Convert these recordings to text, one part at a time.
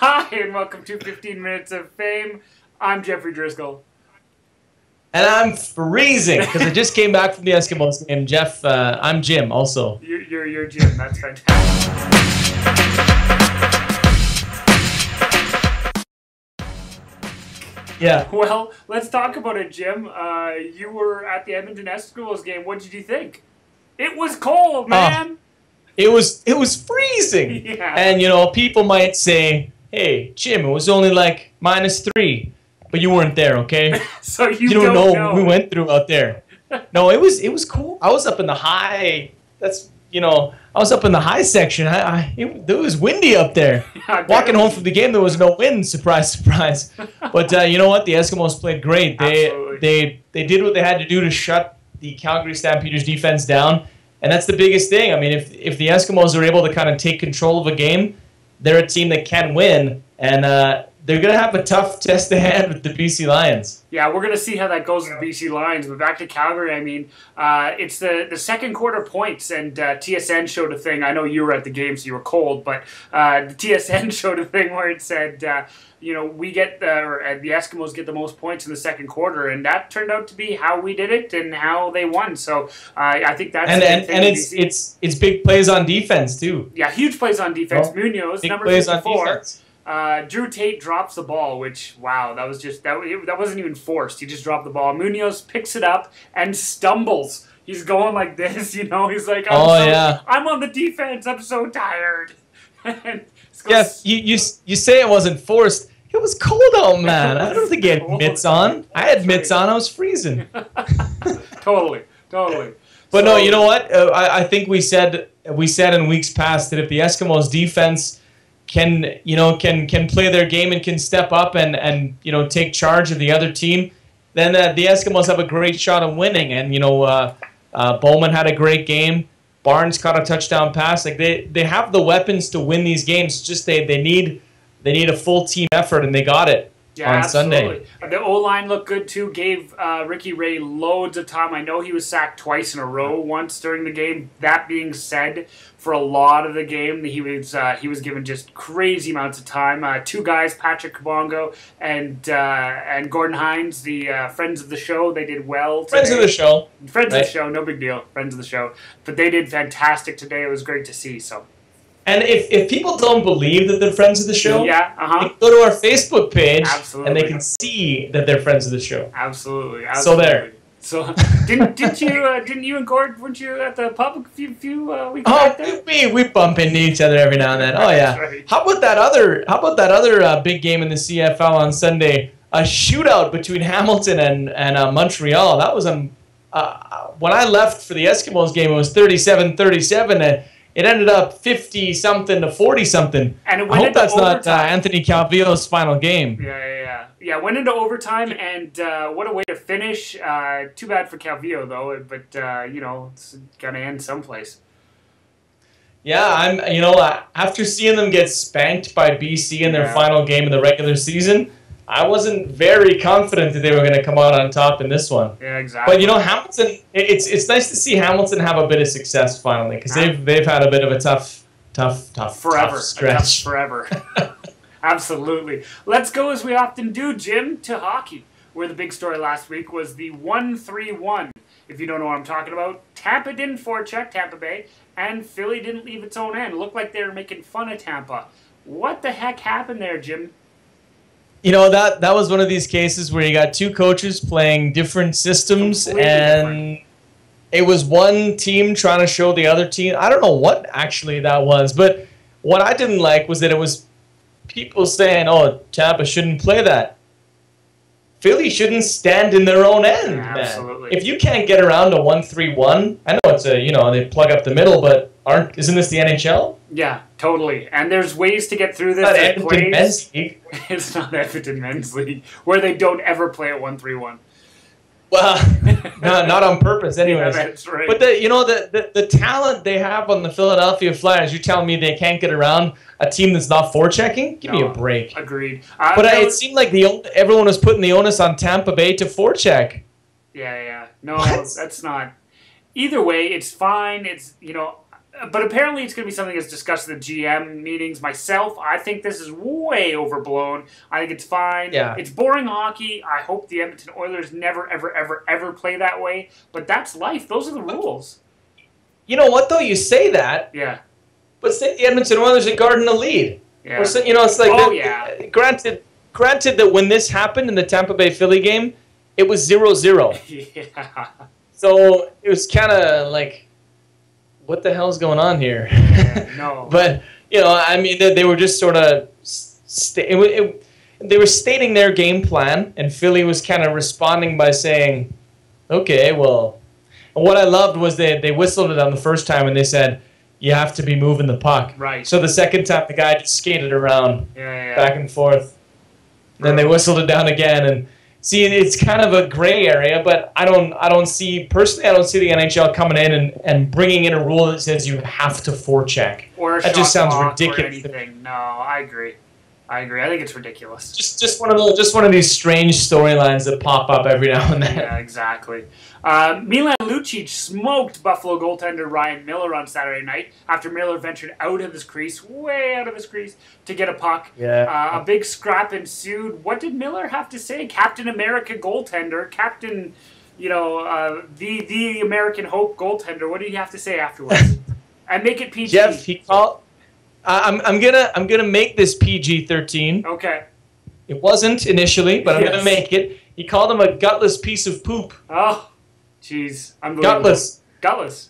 Hi, and welcome to 15 Minutes of Fame. I'm Jeffrey Driscoll. And I'm freezing because I just came back from the Eskimos game. Jeff, I'm Jim also. You're Jim. That's fantastic. Yeah. Well, let's talk about it, Jim. You were at the Edmonton Eskimos game. What did you think? It was cold, man. It was freezing. Yeah. And, you know, people might say, hey, Jim, it was only like -3. But you weren't there, okay? So you don't know know what we went through out there. No, it was cool. I was up in the high. I was up in the high section. It was windy up there. Yeah, Walking home from the game, there was no wind. Surprise, surprise. But you know what? The Eskimos played great. They did what they had to do to shut the Calgary Stampeders defense down, and that's the biggest thing. I mean, if the Eskimos are able to kind of take control of a game, they're a team that can win, and they're going to have a tough test ahead with the BC Lions. Yeah, we're going to see how that goes with the BC Lions. But back to Calgary, I mean, it's the second quarter points, and TSN showed a thing. I know you were at the game, so you were cold, but the TSN showed a thing where it said, you know, we get the Eskimos get the most points in the second quarter, and that turned out to be how we did it and how they won. So I think that's and it's big plays on defense too. Yeah, huge plays on defense. Oh, Munoz, big number plays 54. on defense. Drew Tate drops the ball, which, wow, that was just, that wasn't even forced. He just dropped the ball. Munoz picks it up and stumbles. He's going like this, you know. He's like, I'm on the defense. I'm so tired. Yes, you say it wasn't forced. It was cold out, man. I don't think he had mitts on. I had mitts on. I was freezing. Totally. But no, you know what? I think we said in weeks past that if the Eskimos defense can play their game and can step up and take charge of the other team, then the Eskimos have a great shot of winning. And Bowman had a great game. Barnes caught a touchdown pass. Like they have the weapons to win these games. Just they need a full team effort, and they got it on Sunday. The O-line looked good too. Gave Ricky Ray loads of time. I know he was sacked twice in a row once during the game. That being said, for a lot of the game, he was given just crazy amounts of time. Two guys, Patrick Kabongo and Gordon Hines, the friends of the show, they did well today. Friends of the show. Friends of the show, no big deal. Friends of the show. But they did fantastic today. It was great to see. So. And if people don't believe that they're friends of the show, they can go to our Facebook page and they can see that they're friends of the show. Absolutely. So there. So didn't you and Gord, weren't you at the pub a few weeks back there? We bump into each other every now and then. Oh yeah. Right. How about that other big game in the CFL on Sunday? A shootout between Hamilton and Montreal. That was when I left for the Eskimos game. It was 37-37 and it ended up 50-something to 40-something. And I hope that's not Anthony Calvillo's final game. Yeah, went into overtime, and what a way to finish. Too bad for Calvillo, though, but, it's got to end someplace. Yeah, after seeing them get spanked by BC in their final game of the regular season, I wasn't very confident that they were going to come out on top in this one. Yeah, exactly. But Hamilton, it's nice to see Hamilton have a bit of success finally, because they've had a bit of a tough stretch. Forever. Absolutely. Let's go, as we often do, Jim, to hockey, where the big story last week was the 1-3-1. If you don't know what I'm talking about, Tampa didn't forecheck Tampa Bay, and Philly didn't leave its own end. It looked like they were making fun of Tampa. What the heck happened there, Jim? You know, that was one of these cases where you got two coaches playing different systems, and it was one team trying to show the other team. I don't know what actually that was, but what I didn't like was that it was people saying, oh, Tampa shouldn't play that. Philly shouldn't stand in their own end, man. Absolutely. If you can't get around a 1-3-1, I know it's they plug up the middle, but isn't this the NHL? Yeah, totally. And there's ways to get through this. It's not Edmonton Men's League. It's not Edmonton Men's League, where they don't ever play at 1-3-1. Well, not on purpose, anyways. Yeah, that's right. But the talent they have on the Philadelphia Flyers, you're telling me they can't get around a team that's not forechecking? Give me a break. Agreed. But it seemed like everyone was putting the onus on Tampa Bay to forecheck. Yeah. No, that's not. Either way, it's fine. It's But apparently it's going to be something that's discussed in the GM meetings. Myself, I think this is way overblown. I think it's fine. Yeah. It's boring hockey. I hope the Edmonton Oilers never, ever, ever, ever play that way. But that's life. Those are the rules. You know what, though? You say that. Yeah. But say the Edmonton Oilers are guarding the lead. Yeah. Or, you know, it's like... Oh, yeah. Granted that when this happened in the Tampa Bay Philly game, it was 0-0. Yeah. So it was kind of like... What the hell's going on here? Yeah, no. But, you know, I mean, they were just sort of... they were stating their game plan, and Philly was kind of responding by saying, okay, well... And what I loved was they whistled it on the first time, and they said, you have to be moving the puck. Right. So the second time, the guy just skated around back and forth. Then they whistled it down again, and... See, it's kind of a gray area, but I don't see the NHL coming in and bringing in a rule that says you have to forecheck. Or a that just sounds ridiculous. Or anything. No, I agree. I think it's ridiculous. Just one of these strange storylines that pop up every now and then. Yeah, exactly. Milan Lucic smoked Buffalo goaltender Ryan Miller on Saturday night after Miller ventured out of his crease, way out of his crease, to get a puck. Yeah. A big scrap ensued. What did Miller have to say? Captain America goaltender, Captain, the American Hope goaltender. What did he have to say afterwards? And make it PG. Jeff, he called. I'm gonna make this PG-13. Okay. It wasn't initially, but I'm gonna make it. He called him a gutless piece of poop. Oh, jeez, unbelievable. Gutless.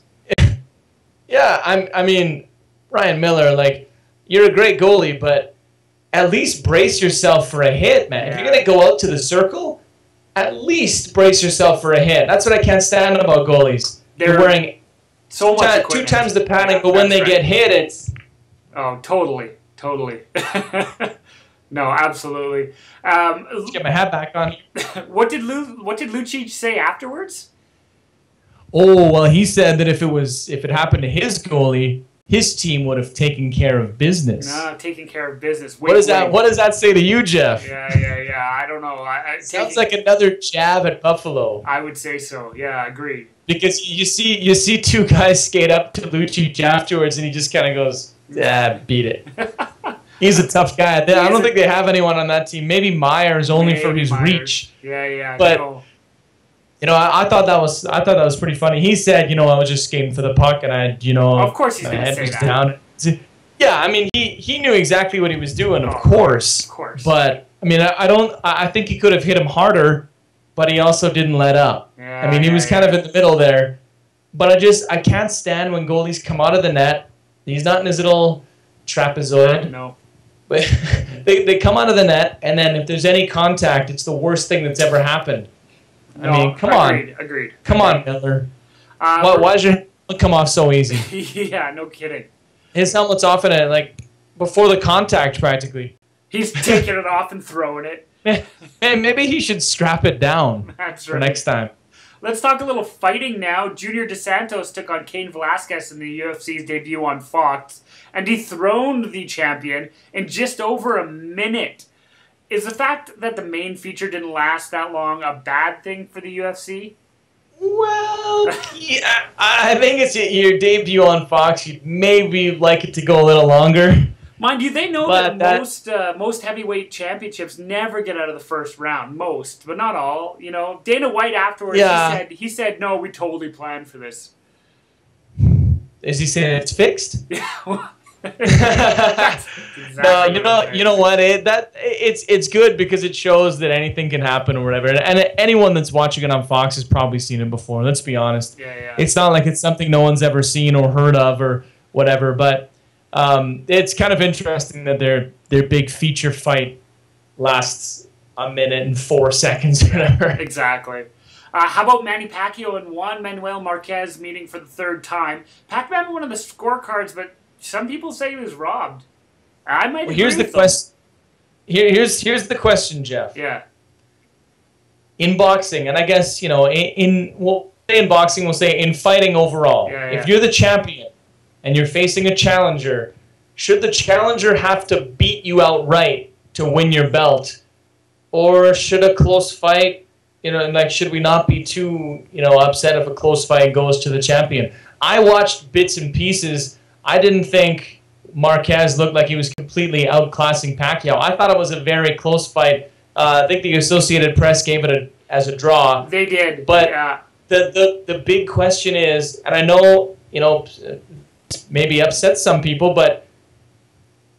Yeah, I mean, Ryan Miller, like, you're a great goalie, but at least brace yourself for a hit, man. Yeah. If you're gonna go out to the circle, at least brace yourself for a hit. That's what I can't stand about goalies. They're wearing so much two times the padding, but when they get hit, it's... Oh, totally. No, absolutely. Let's get my hat back on. What did Lucic say afterwards? Oh, well, he said that if it happened to his goalie, his team would have taken care of business. No, taking care of business. What does that say to you, Jeff? Yeah. I don't know. Sounds like another jab at Buffalo. I would say so. Yeah, agreed. Because you see two guys skate up to Lucic afterwards, and he just kind of goes, "Yeah, beat it." He's a tough guy. I don't think they have anyone on that team. Maybe Myers only for his reach. Yeah. But I thought that was pretty funny. He said, I was just skating for the puck, and of course he's going to say that. Down. Yeah, I mean, he knew exactly what he was doing, of course. Of course. But I mean, I think he could have hit him harder, but he also didn't let up. Yeah, I mean, he was kind of in the middle there. But I can't stand when goalies come out of the net. He's not in his little trapezoid. No. But they come out of the net, and then if there's any contact, it's the worst thing that's ever happened. I mean, come on. Agreed. Come on, Miller. Why does your helmet come off so easy? Yeah, no kidding. His helmet's off in it, before the contact, practically. He's taking it off and throwing it. Man, maybe he should strap it down for next time. Let's talk a little fighting now. Junior Dos Santos took on Cain Velasquez in the UFC's debut on Fox and dethroned the champion in just over a minute. Is the fact that the main feature didn't last that long a bad thing for the UFC? Well, yeah, I think it's your debut on Fox. You'd maybe like it to go a little longer. Mind you, they know that most heavyweight championships never get out of the first round. Most, but not all. Dana White afterwards, he said, no, we totally planned for this. Is he saying it's fixed? Yeah. Exactly no, what? It's good because it shows that anything can happen or whatever. And anyone that's watching it on Fox has probably seen it before. Let's be honest. Yeah. It's not like it's something no one's ever seen or heard of or whatever. But it's kind of interesting that their big feature fight lasts a minute and 4 seconds or whatever. Exactly. How about Manny Pacquiao and Juan Manuel Marquez meeting for the third time? Pacquiao won on the scorecards, but some people say he was robbed. I might agree here's the with them. question. Here's the question, Jeff. Yeah. In boxing, and I guess in boxing, we'll say in fighting overall. Yeah. If you're the champion and you're facing a challenger, should the challenger have to beat you outright to win your belt, or should a close fight? Should we not be too upset if a close fight goes to the champion? I watched bits and pieces. I didn't think Marquez looked like he was completely outclassing Pacquiao. I thought it was a very close fight. I think the Associated Press gave it as a draw. They did. But yeah. the big question is, and I know, maybe upset some people, but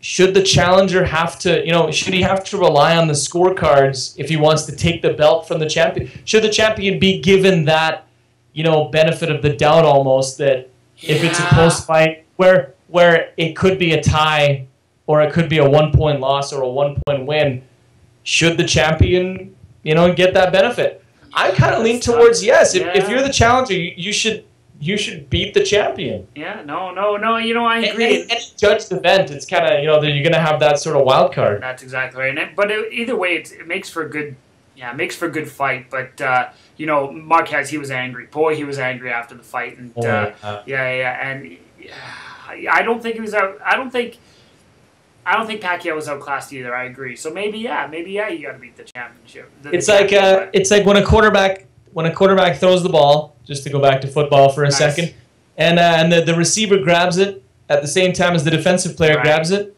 should the challenger have to, should he have to rely on the scorecards if he wants to take the belt from the champion? Should the champion be given that, benefit of the doubt almost, that if it's a close fight where it could be a tie or it could be a 1-point loss or a 1-point win, should the champion, get that benefit? I kind of lean towards yes. If you're the challenger, you should beat the champion. Yeah, no, I agree. Any judged event, it's kind of, you're going to have that sort of wild card. That's exactly right. But either way, it makes for a good, fight. But, Marquez, he was angry. Boy, he was angry after the fight. And, And I don't think he was out. I don't think Pacquiao was outclassed either. I agree. So maybe, you got to beat the championship. It's like when a quarterback throws the ball, just to go back to football for a second, and the receiver grabs it at the same time as the defensive player grabs it.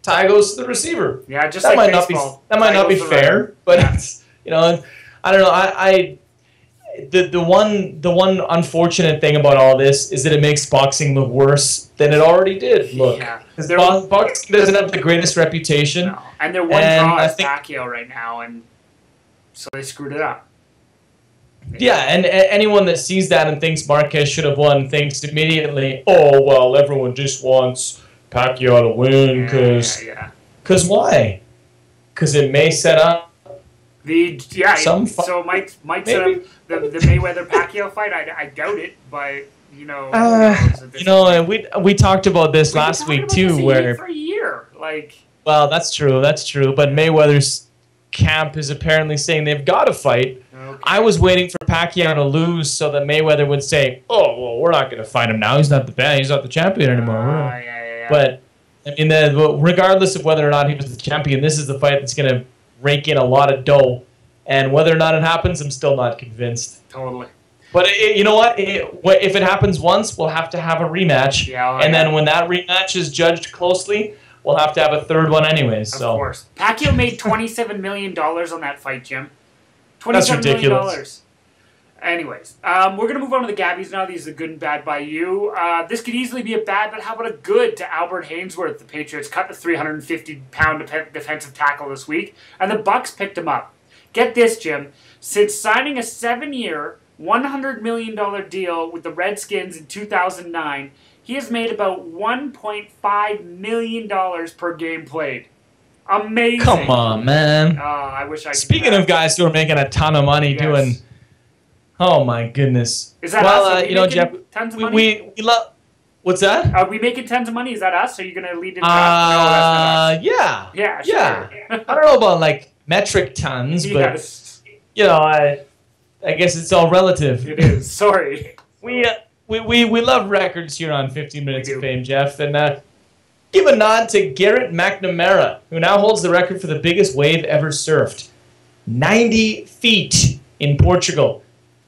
Tie goes to the receiver. Yeah, just that like might baseball. That might not be fair, but it's, I don't know. The one unfortunate thing about all this is that it makes boxing look worse than it already did look. Because boxing doesn't have the greatest reputation. No. And they're one draw as Pacquiao right now, and so they screwed it up. Yeah, and anyone that sees that and thinks Marquez should have won thinks immediately, oh, well, everyone just wants Pacquiao to win because why? Because it may set up so might set up the Mayweather Pacquiao fight. I doubt it, but we talked about this last week too, where for a year, well, that's true, but Mayweather's camp is apparently saying they've got to fight. Okay. I was waiting for Pacquiao to lose so that Mayweather would say, "Oh, well, we're not going to fight him now. He's not the champion anymore." But I mean, regardless of whether or not he was the champion, this is the fight that's going to rake in a lot of dough. And whether or not it happens, I'm still not convinced. Totally. But you know what? If it happens once, we'll have to have a rematch. Then when that rematch is judged closely, we'll have to have a third one anyways. Of course. Pacquiao made $27 million on that fight, Jim. That's ridiculous. Anyways, we're going to move on to the GABBYs now. These are good and bad by you. This could easily be a bad, but how about a good to Albert Haynesworth? The Patriots cut the 350-pound defensive tackle this week, and the Bucs picked him up. Get this, Jim. Since signing a 7-year, $100 million deal with the Redskins in 2009, he has made about $1.5 million per game played. Amazing. Come on, man. I wish I could. Speaking of guys who are making a ton of money doing... Oh, my goodness. Is that us? Jeff, tons of money? we love... What's that? Are we making tons of money? Is that us? Are you going to lead into that? No, yeah. Yeah, sure. Yeah. I don't know about, metric tons, but, I guess it's all relative. It is. Sorry. We love records here on 15 Minutes of Fame, Jeff, and give a nod to Garrett McNamara, who now holds the record for the biggest wave ever surfed. 90 feet in Portugal,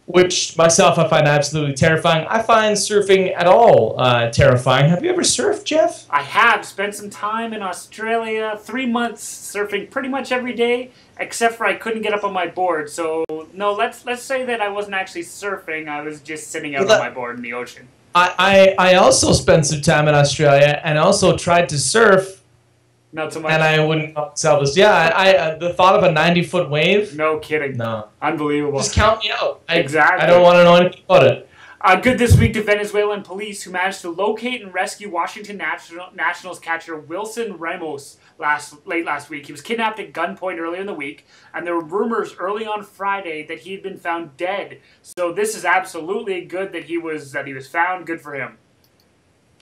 which myself I find absolutely terrifying. I find surfing at all terrifying. Have you ever surfed, Jeff? I have. Spent some time in Australia, 3 months surfing pretty much every day, except for I couldn't get up on my board. So, no, let's say that I wasn't actually surfing. I was just sitting out on my board in the ocean. I also spent some time in Australia and also tried to surf. Not so much. And I wouldn't call myself as... Yeah, the thought of a 90-foot wave... No kidding. No. Unbelievable. Just count me out. Exactly. I don't want to know anything about it. Good this week to Venezuelan police who managed to locate and rescue Washington Nationals catcher Wilson Ramos late last week. He was kidnapped at gunpoint earlier in the week, and there were rumors early on Friday that he had been found dead. So this is absolutely good that he was found. Good for him.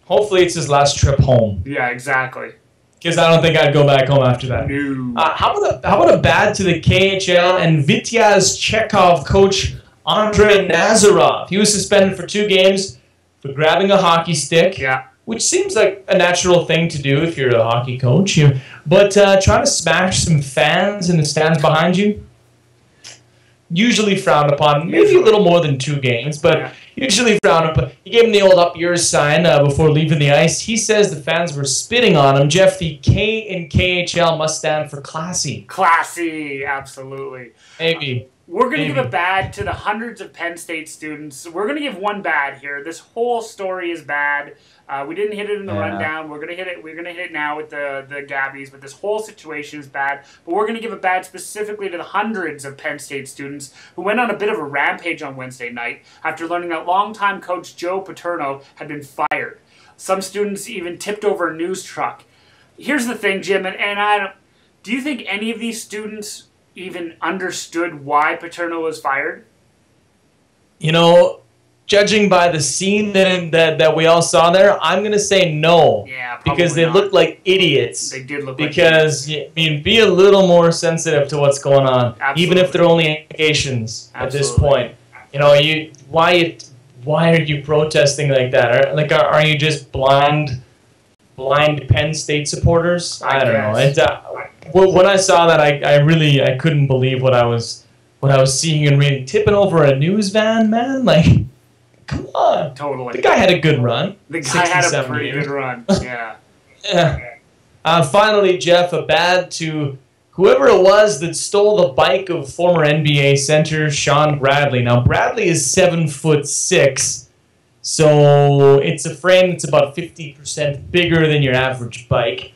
Hopefully it's his last trip home. Yeah, exactly. Because I don't think I'd go back home after that. No. How about a bad to the KHL and Vityaz Chekhov coach Andrei Nazarov? He was suspended for 2 games for grabbing a hockey stick. Yeah. Which seems like a natural thing to do if you're a hockey coach. But trying to smash some fans in the stands behind you? usually frowned upon, maybe a little more than 2 games, but usually frowned upon. He gave him the old up yours sign before leaving the ice. He says the fans were spitting on him. Jeff, the K in KHL must stand for classy. Classy, absolutely. Maybe. We're going to give a bad to the hundreds of Penn State students. We're going to give one bad here. This whole story is bad. We didn't hit it in the rundown. We're going to hit it. We're going to hit it now with the GABBYs. But this whole situation is bad. But we're going to give a bad specifically to the hundreds of Penn State students who went on a bit of a rampage on Wednesday night after learning that longtime coach Joe Paterno had been fired. Some students even tipped over a news truck. Here's the thing, Jim, and I don't. Do you think any of these students even understood why Paterno was fired? You know, judging by the scene that we all saw there, I'm going to say no. Yeah, because they looked like idiots. They did look like idiots. Because, I mean, be a little more sensitive to what's going on. Absolutely. Even if they're only allegations at this point. You know, why are you protesting like that? Are you just blind Penn State supporters? I don't know. When I saw that, I couldn't believe what I was seeing and reading. Tipping over a news van, man, like, come on. Totally. The guy had a good run. The guy had a pretty good run. Yeah. Yeah. Finally, Jeff, a bad to whoever it was that stole the bike of former NBA center Shawn Bradley. Now, Bradley is 7'6", so it's a frame that's about 50% bigger than your average bike.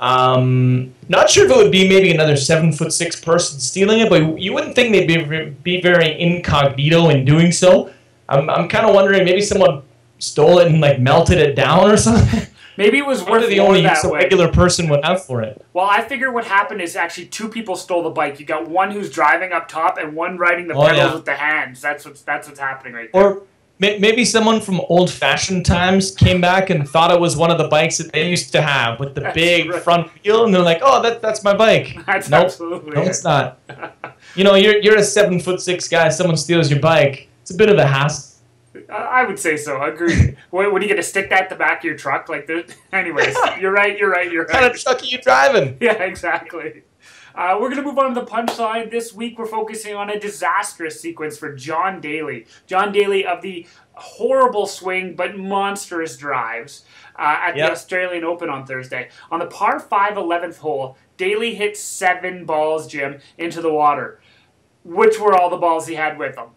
Not sure if it would be maybe another 7'6" person stealing it, but you wouldn't think they'd be very incognito in doing so. I'm kind of wondering maybe someone stole it and like melted it down or something. Maybe it was worth the only use a regular person would have for it. Well, I figure what happened is actually 2 people stole the bike. You got one who's driving up top and one riding the pedals with the hands. That's what's happening right there. Or maybe someone from old-fashioned times came back and thought it was one of the bikes that they used to have with the big front wheel, and they're like, "Oh, that's my bike." That's absolutely no, it's not. You know, you're a 7'6" guy. Someone steals your bike. It's a bit of a hassle. I would say so. Agreed. What are you going to stick that at the back of your truck? Anyways, you're right. What kind of truck are you driving? Yeah, exactly. We're going to move on to the punchline. This week we're focusing on a disastrous sequence for John Daly. John Daly of the horrible swing but monstrous drives at the Australian Open on Thursday. On the par 5 11th hole, Daly hit 7 balls, Jim, into the water, which were all the balls he had with him.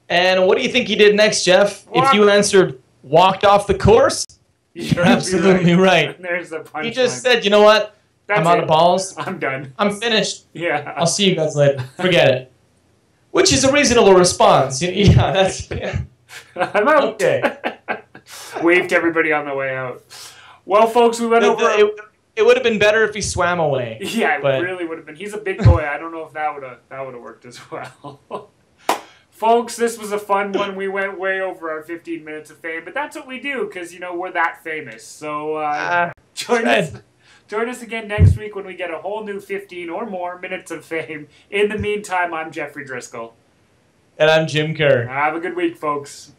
And what do you think he did next, Jeff? If you answered walked off the course, you're absolutely right. There's the punchline. He just said, you know what? I'm out of balls. I'm done. I'm finished. Yeah. I'll see you guys later. Forget it. Which is a reasonable response. Yeah, that's... Yeah. I'm out. Okay. Waved to everybody on the way out. Well, folks, we went over... It would have been better if he swam away. Yeah, it really would have been. He's a big boy. I don't know if that would have worked as well. Folks, this was a fun one. We went way over our 15 minutes of fame, but that's what we do because, you know, we're that famous. So join us again next week when we get a whole new 15 or more minutes of fame. In the meantime, I'm Jeffrey Driscoll. And I'm Jim Kerr. Have a good week, folks.